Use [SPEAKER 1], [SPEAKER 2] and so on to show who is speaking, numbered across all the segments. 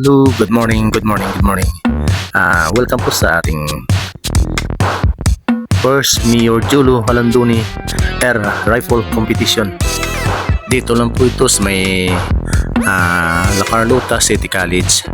[SPEAKER 1] Hello, good morning. Welcome po sa ating first Mayor Jolo Halanduni Air Rifle Competition. Dito lang po ito sa may La Carlota City College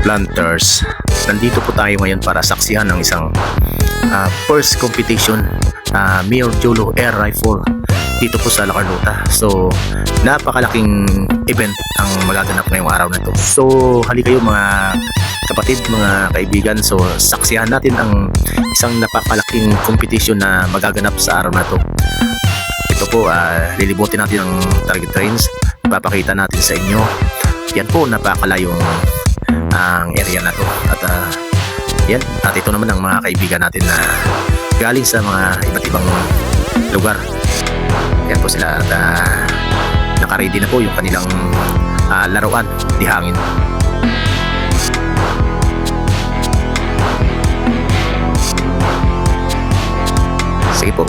[SPEAKER 1] Planters. Nandito po tayo ngayon para saksihan ng isang first competition Mayor Jolo Air Rifle dito po sa La Carlota. So napakalaking event ang magaganap ngayong araw na ito. So halika kayo mga kapatid, mga kaibigan. So saksihan natin ang isang napakalaking competition na magaganap sa araw na ito. Ito po, lilibutin natin ang target range. Ipapakita natin sa inyo. Yan po, napakalayong ang area na to. At yan, at ito naman ang mga kaibigan natin na galing sa mga iba't ibang lugar. Yan po sila at naka-ready na po yung kanilang laruan, di hangin. Sige po,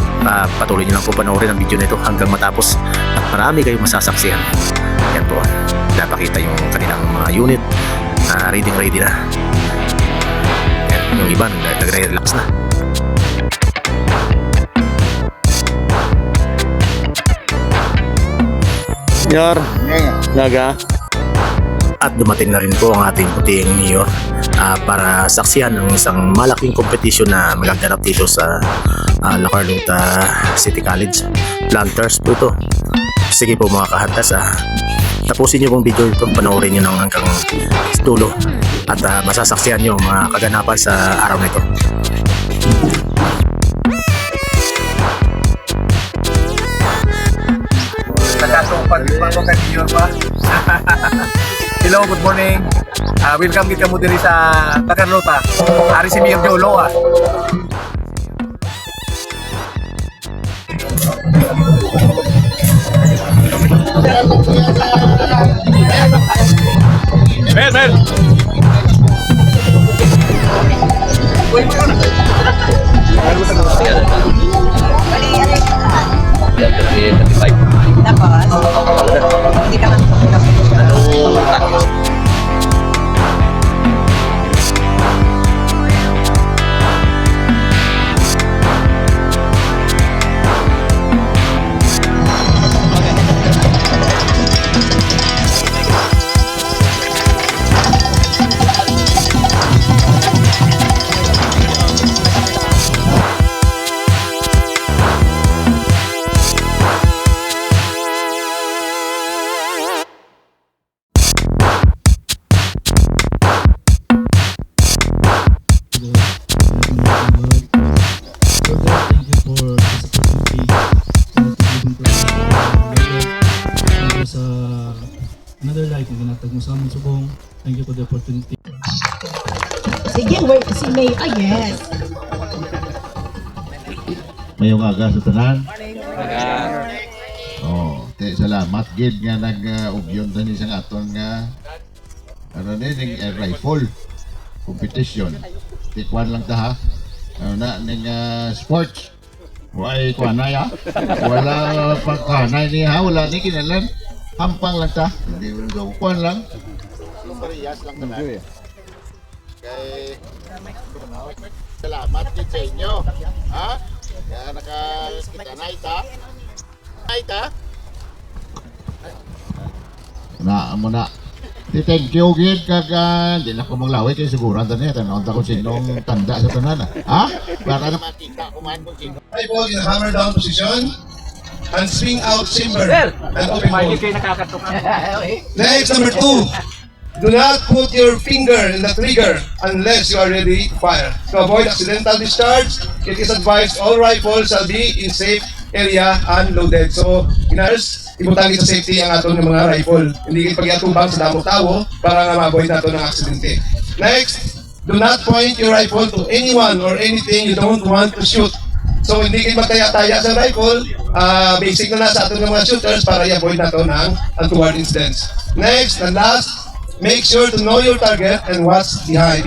[SPEAKER 1] patuloy nyo lang po panoorin ang video na ito hanggang matapos at marami kayong masasaksihan. Yan po, napakita yung kanilang mga unit ready na. Yan, yung iba nagre-relax na. Senyor, naga. At dumating na rin po ang ating puting mayor para saksihan ng isang malaking competition na magaganap dito sa La Carlota City College Planters po ito. Sige po mga kahantas, tapusin nyo pong video ito, panoorin nyo ng hanggang dulo at masasaksihan nyo mga kaganapan sa araw na ito.
[SPEAKER 2] Nagkasumpan di ba kay Mayor ba? Hello, good morning. Welcome kita mo diri sa La Carlota. Ari si Mayor Jolo Ben.
[SPEAKER 3] Tapos, hindi ka lang
[SPEAKER 4] another life na ginatag mo sa aming subong. Thank you for the opportunity.
[SPEAKER 3] sige, wait, si May, yes.
[SPEAKER 5] Mayong aga sa tanan. Salamat gid nga nag-ugyon tani sa aton nga ano ni air rifle competition. Tikwan lang ta ha. Ano na ning sports. Why kuanay ha? Wala pagkanay ni ha, wala ni kinalan. Hampang lang ta. Hindi mo kuan lang. Parehas lang tanan. Kay salamat gid sa inyo. Ha? Kaya nakakita na ita. Ita. Na mo na. Thank you gid kag di na ko maglaway kay siguro tani tanong ta ko sinong tanda sa tanan. Ha? Para na makita ko man kung sino.
[SPEAKER 6] High ball in a hammer down position and swing out chamber and open ball. Next, number 2. Do not put your finger in the trigger unless you are ready to fire. To avoid accidental discharge, it is advised all rifles shall be in safe area and loaded. So, inars, importante sa safety ang aton ng mga rifle. Hindi kayo pag-iatubang sa damong tao para nga ma-avoid nato ng aksidente. Next, do not point your rifle to anyone or anything you don't want to shoot. So, hindi kayo magtaya-taya sa rifle. Basic na sa aton ng mga shooters para i-avoid nato ng untoward incidents. Next and last, make sure to know your target and what's behind.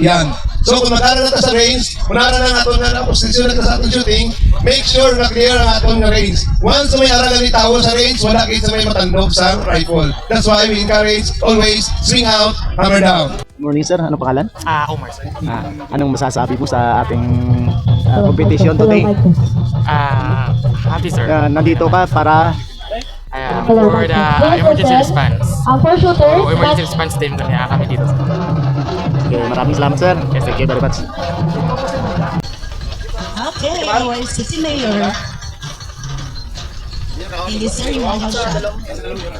[SPEAKER 6] So kung magkaroon na sa range, kunara na nga ito na posisyon na sa atong shooting, make sure na clear ang atong range. Once may aragan ni tao sa range, wala kayo sa may matandog sa rifle. That's why we encourage always swing out, hammer down.
[SPEAKER 7] Morning sir, ano pangalan?
[SPEAKER 8] Omar sir.
[SPEAKER 7] Anong masasabi mo sa ating competition today?
[SPEAKER 8] Happy sir.
[SPEAKER 7] Nandito ka para
[SPEAKER 8] For the emergency response.
[SPEAKER 3] For shooters,
[SPEAKER 8] Emergency response team kaya kami dito sir.
[SPEAKER 7] okay, maraming salamat sir.
[SPEAKER 8] Yes,
[SPEAKER 7] Thank you very much.
[SPEAKER 3] okay, our city mayor. In this ceremonial shot,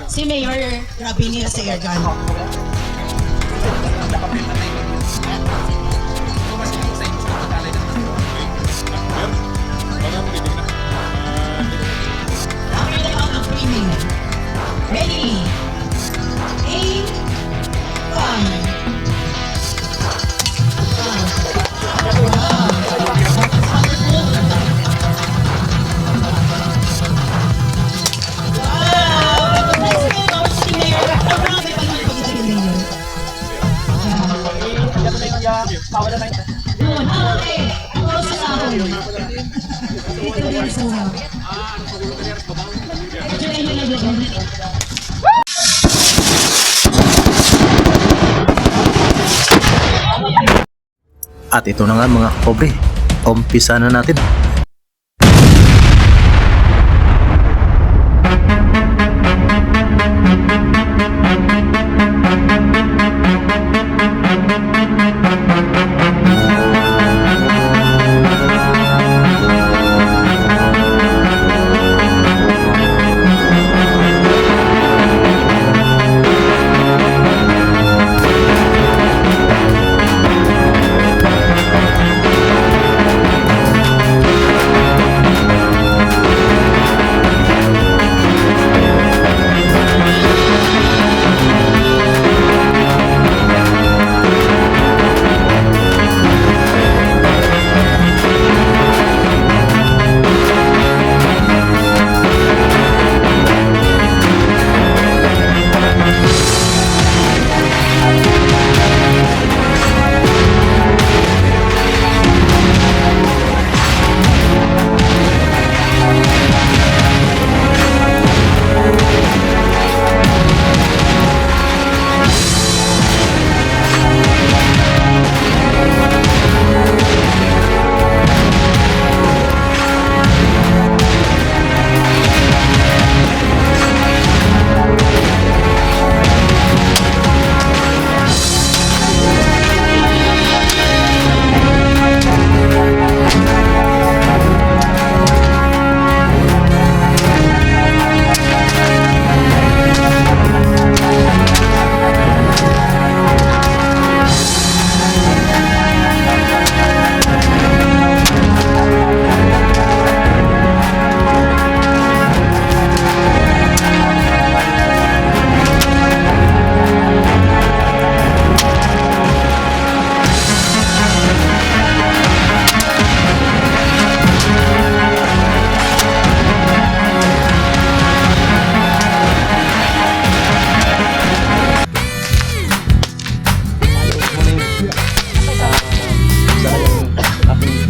[SPEAKER 3] si Mayor Rabini Sayargan. After the count of 3 minutes. Ready? Aim. 5.
[SPEAKER 1] At ito na nga mga kapobre, umpisa na natin.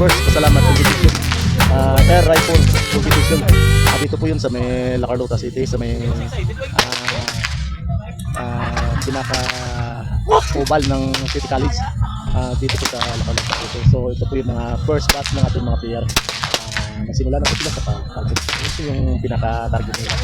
[SPEAKER 7] First, pasalamat competition. Air rifle competition. Dito po yun sa may La Carlota City, sa may pinaka-oval ng City College. Dito po sa La Carlota City. So ito po yung mga first batch ng ating mga player. Nasimula na po sila sa pag-competition. Ito yung pinaka-target nila.